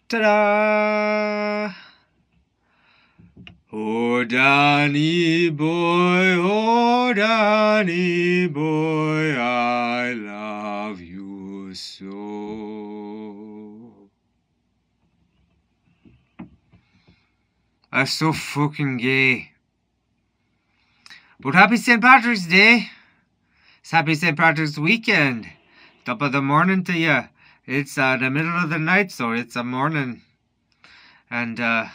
Ta-da! Oh, Danny boy, I love you so. That's so fucking gay. But happy St. Patrick's Day. It's happy St. Patrick's weekend. Top of the morning to you. It's the middle of the night, so it's a morning. And I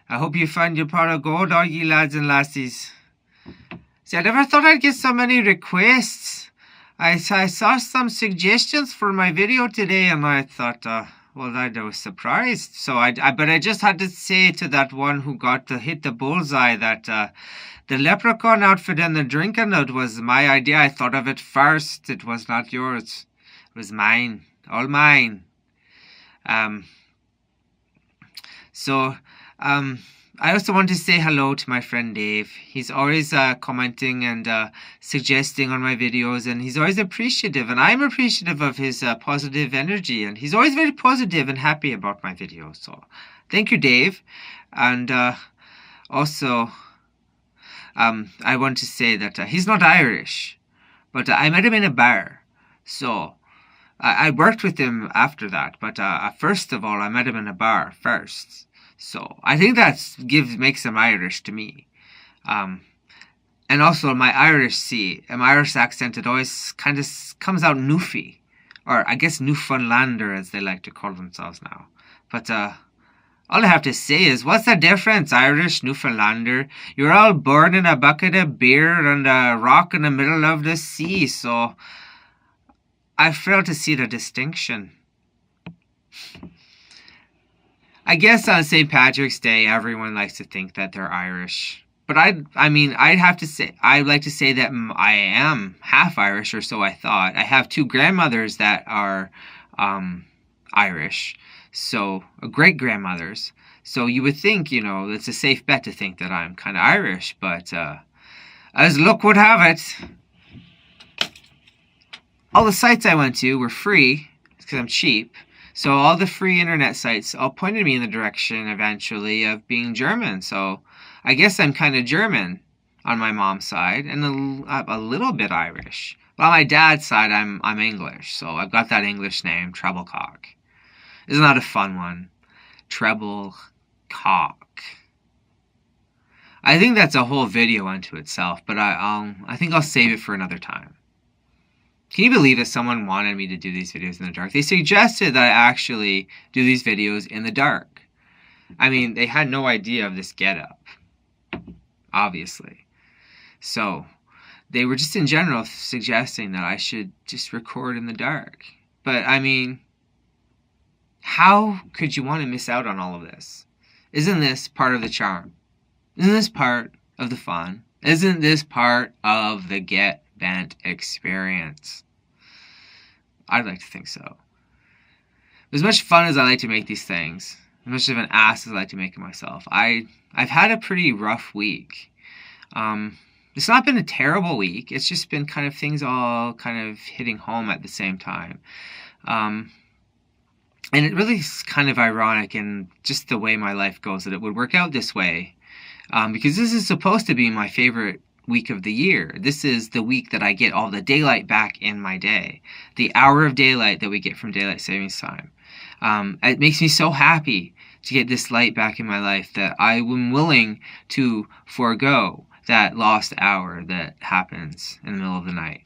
hope you find your pot of gold, all ye lads and lassies. See, I never thought I'd get so many requests. I saw some suggestions for my video today, and I thought, well, I was surprised. So but I just had to say to that one who got to hit the bullseye that the leprechaun outfit and the drinking note was my idea. I thought of it first. It was not yours. It was mine. All mine. I also want to say hello to my friend Dave. He's always commenting and suggesting on my videos, and he's always appreciative, and I'm appreciative of his positive energy, and he's always very positive and happy about my videos. So thank you, Dave. And also, I want to say that he's not Irish, but I met him in a bar. So I worked with him after that, but first of all, I met him in a bar first. So I think that makes him Irish to me. And also my Irish accent, it always kind of comes out Newfie. Or I guess Newfoundlander, as they like to call themselves now. But all I have to say is, what's the difference, Irish, Newfoundlander? You're all born in a bucket of beer and a rock in the middle of the sea, so I fail to see the distinction. I guess on St. Patrick's Day, everyone likes to think that they're Irish. But I'd like to say that I am half Irish, or so I thought. I have two grandmothers that are Irish, so great-grandmothers. So you would think, it's a safe bet to think that I'm kind of Irish, but as luck would have it, all the sites I went to were free, because I'm cheap. So all the free internet sites all pointed me in the direction eventually of being German. So I guess I'm kind of German on my mom's side and a little bit Irish. But on my dad's side, I'm English. So I've got that English name, Treblecock. Isn't that a fun one? Treblecock. I think that's a whole video unto itself, but I think I'll save it for another time. Can you believe that someone wanted me to do these videos in the dark? They suggested that I actually do these videos in the dark. I mean, they had no idea of this getup, obviously. So, they were just in general suggesting that I should just record in the dark. But, I mean, how could you want to miss out on all of this? Isn't this part of the charm? Isn't this part of the fun? Isn't this part of the Get Bent experience? I'd like to think so. As much fun as I like to make these things, as much of an ass as I like to make it myself, I've had a pretty rough week. It's not been a terrible week. It's just been kind of things all kind of hitting home at the same time. And it really is kind of ironic in just the way my life goes that it would work out this way. Because this is supposed to be my favorite week of the year. This is the week that I get all the daylight back in my day. The hour of daylight that we get from daylight savings time. It makes me so happy to get this light back in my life that I am willing to forego that lost hour that happens in the middle of the night.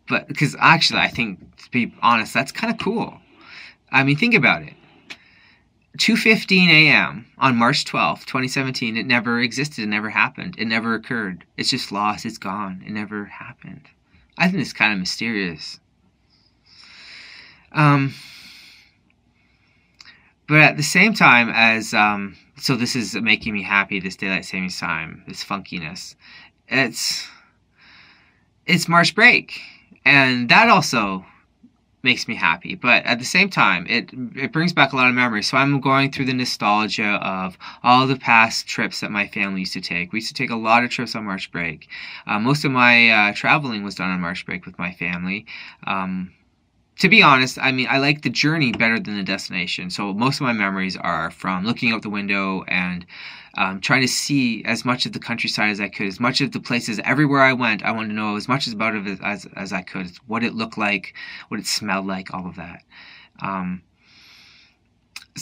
But because actually, I think, to be honest, that's kind of cool. I mean, think about it. 2:15 a.m. on March 12th, 2017, it never existed, it never happened, it never occurred. It's just lost, it's gone, it never happened. I think it's kind of mysterious. But at the same time as, so this is making me happy, this daylight savings time, this funkiness, it's March break, and that also makes me happy, but at the same time, it brings back a lot of memories. So I'm going through the nostalgia of all the past trips that my family used to take. We used to take a lot of trips on March break. Most of my traveling was done on March break with my family. to be honest, I mean, I like the journey better than the destination. So most of my memories are from looking out the window and trying to see as much of the countryside as I could, as much of the places. Everywhere I went, I wanted to know as much about it as I could, what it looked like, what it smelled like, all of that. Um,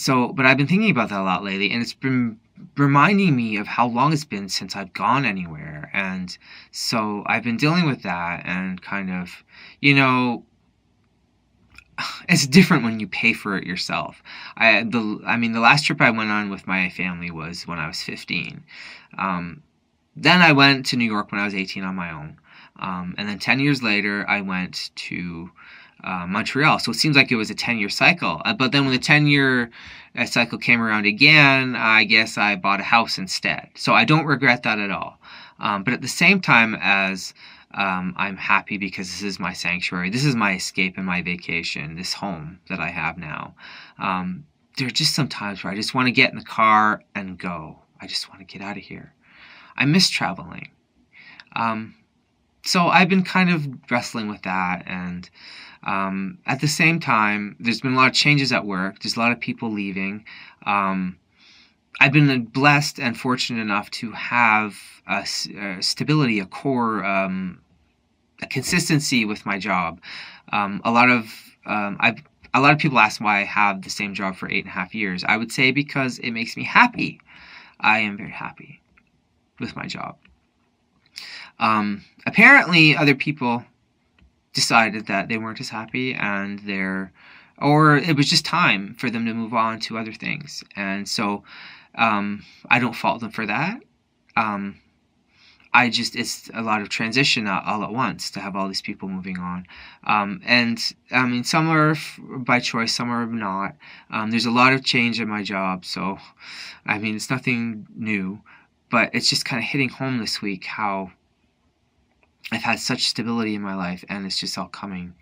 but I've been thinking about that a lot lately, and it's been reminding me of how long it's been since I've gone anywhere. And so I've been dealing with that and kind of, you know, it's different when you pay for it yourself. I mean, the last trip I went on with my family was when I was 15. Um, then I went to New York when I was 18 on my own. And then 10 years later, I went to Montreal. So it seems like it was a 10-year cycle. But then when the 10-year cycle came around again, I guess I bought a house instead. So I don't regret that at all. But at the same time as I'm happy because this is my sanctuary, this is my escape and my vacation, this home that I have now. There are just some times where I just want to get in the car and go. I just want to get out of here. I miss traveling. So I've been kind of wrestling with that, and at the same time, there's been a lot of changes at work. There's a lot of people leaving. I've been blessed and fortunate enough to have a stability, a core, a consistency with my job. A lot of people ask why I have the same job for 8.5 years. I would say because it makes me happy. I am very happy with my job. Apparently, other people decided that they weren't as happy, or it was just time for them to move on to other things. And so I don't fault them for that. It's a lot of transition all at once to have all these people moving on. And I mean, some are by choice, some are not. There's a lot of change in my job, so I mean, it's nothing new, but it's just kind of hitting home this week how I've had such stability in my life, and it's just all coming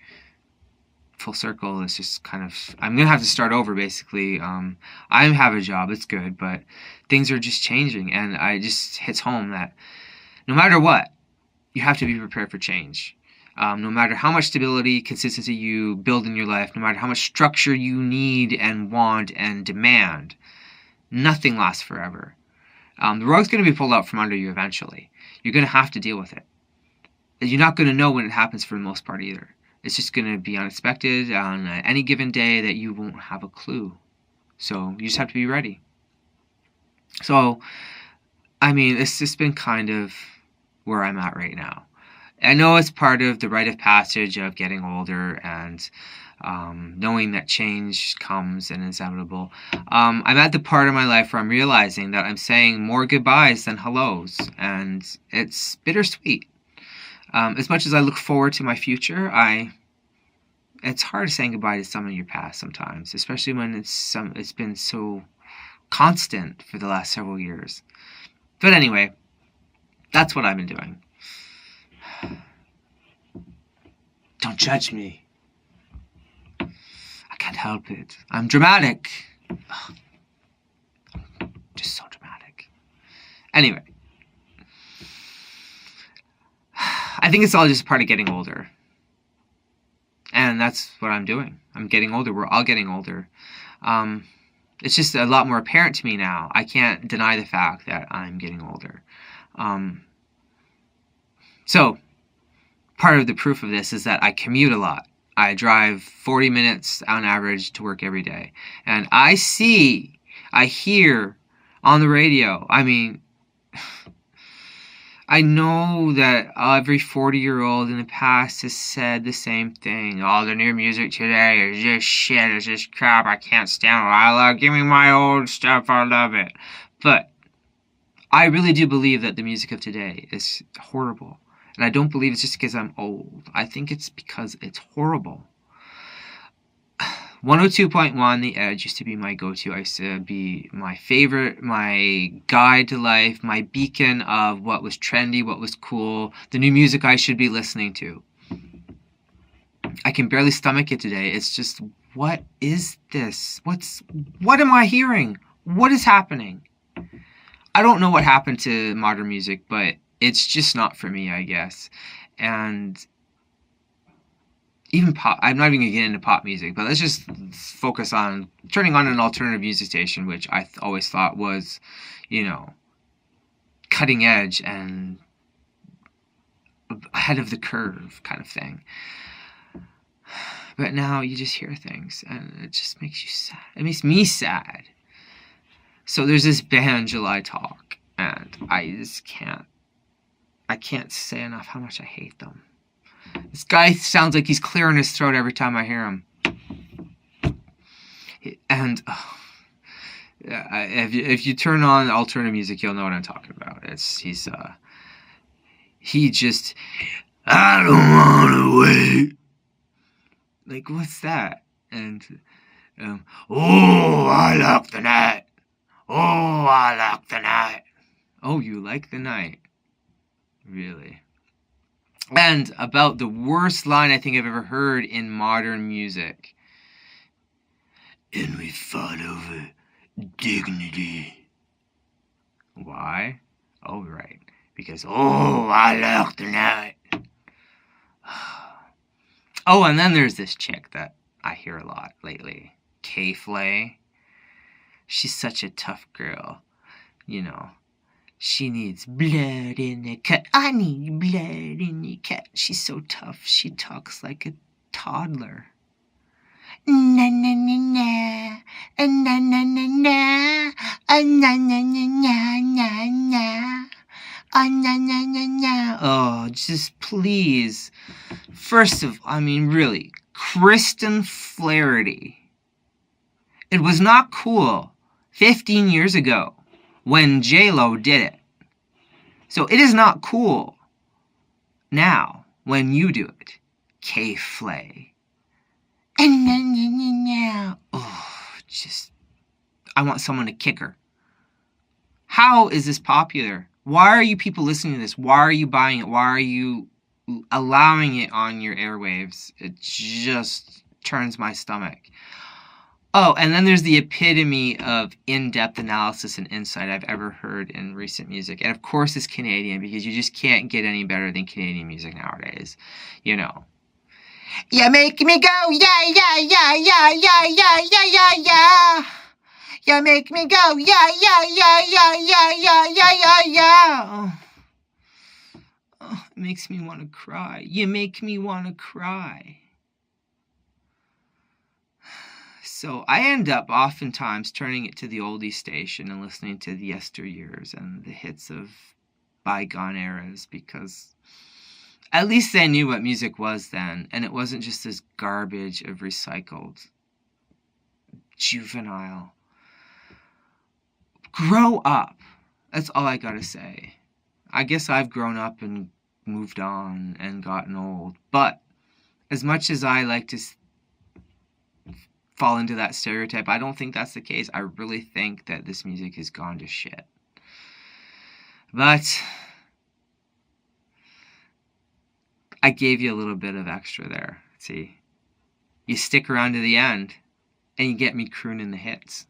full circle. It's just kind of, I'm going to have to start over, basically. I have a job, it's good, but things are just changing, and it just hits home that no matter what, you have to be prepared for change. No matter how much stability, consistency you build in your life, no matter how much structure you need and want and demand, nothing lasts forever. The rug's going to be pulled out from under you eventually. You're going to have to deal with it. You're not going to know when it happens for the most part either. It's just going to be unexpected on any given day that you won't have a clue. So you just have to be ready. So, I mean, it's just been kind of where I'm at right now. I know it's part of the rite of passage of getting older and knowing that change comes and is inevitable. I'm at the part of my life where I'm realizing that I'm saying more goodbyes than hellos, and it's bittersweet. As much as I look forward to my future, it's hard saying goodbye to some of your past sometimes, especially when it's been so constant for the last several years. But anyway, that's what I've been doing. Don't judge me. I can't help it. I'm dramatic. Ugh. I'm just so dramatic. Anyway. I think it's all just part of getting older. And that's what I'm doing. I'm getting older. We're all getting older. It's just a lot more apparent to me now. I can't deny the fact that I'm getting older. So, part of the proof of this is that I commute a lot. I drive 40 minutes on average to work every day. And I hear on the radio, I mean, I know that every 40-year-old in the past has said the same thing. All the new music today is just shit, it's just crap, I can't stand it. Give me my old stuff, I love it. But I really do believe that the music of today is horrible. And I don't believe it's just because I'm old. I think it's because it's horrible. 102.1 The Edge used to be my go-to. I used to be my favorite, my guide to life, my beacon of what was trendy, what was cool, the new music I should be listening to. I can barely stomach it today. It's just, what is this? What am I hearing? What is happening? I don't know what happened to modern music, but it's just not for me, I guess. And even pop. I'm not even gonna get into pop music, but let's just focus on turning on an alternative music station, which I always thought was, you know, cutting edge and ahead of the curve kind of thing. But now you just hear things, and it just makes you sad. It makes me sad. So there's this band, July Talk, and I just can't. I can't say enough how much I hate them. This guy sounds like he's clearing his throat every time I hear him. And if you turn on alternative music, you'll know what I'm talking about. He just, I don't want to wait. Like, what's that? And oh, I like the night. Oh, I like the night. Oh, you like the night? Really? And about the worst line I think I've ever heard in modern music. And we fought over dignity. Why? Oh, right. Because, oh, I like the night. Oh, and then there's this chick that I hear a lot lately. K-Flay. She's such a tough girl. You know. She needs blood in the cut. I need blood in the cut. She's so tough. She talks like a toddler. Na na na na. Na na na na. Na na na na na na. Na na na na. Oh, just please. First of all, I mean, really, Kristen Flaherty. It was not cool 15 years ago when J-Lo did it. So it is not cool now when you do it. K-Flay. Oh, just, I want someone to kick her. How is this popular? Why are you people listening to this? Why are you buying it? Why are you allowing it on your airwaves? It just turns my stomach. Oh, and then there's the epitome of in-depth analysis and insight I've ever heard in recent music. And of course it's Canadian, because you just can't get any better than Canadian music nowadays. You know. You make me go, yeah, yeah, yeah, yeah, yeah, yeah, yeah, yeah, yeah. You make me go, yeah, yeah, yeah, yeah, yeah, yeah, yeah, yeah, yeah. Oh, it makes me want to cry. You make me want to cry. So I end up oftentimes turning it to the oldie station and listening to the yesteryears and the hits of bygone eras, because at least they knew what music was then, and it wasn't just this garbage of recycled, juvenile. Grow up. That's all I gotta say. I guess I've grown up and moved on and gotten old, but as much as I like to fall into that stereotype, I don't think that's the case. I really think that this music has gone to shit. But I gave you a little bit of extra there. See? You stick around to the end, and you get me crooning the hits.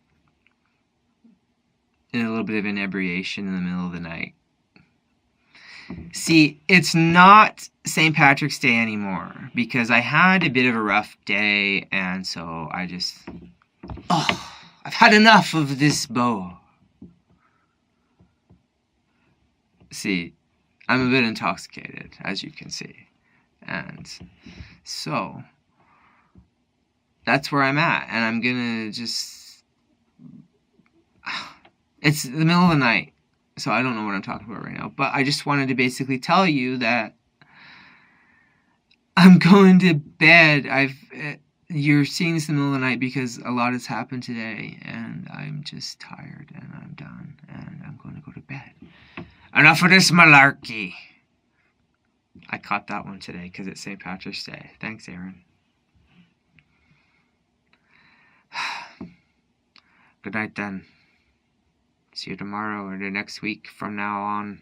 And a little bit of inebriation in the middle of the night. See, it's not St. Patrick's Day anymore, because I had a bit of a rough day, and so I just... Oh, I've had enough of this bow. See, I'm a bit intoxicated, as you can see. And so, that's where I'm at, and I'm gonna just... It's the middle of the night. So I don't know what I'm talking about right now. But I just wanted to basically tell you that I'm going to bed. You're seeing this in the middle of the night because a lot has happened today. And I'm just tired and I'm done. And I'm going to go to bed. Enough of this malarkey. I caught that one today because it's St. Patrick's Day. Thanks, Aaron. Good night then. See you tomorrow or the next week from now on.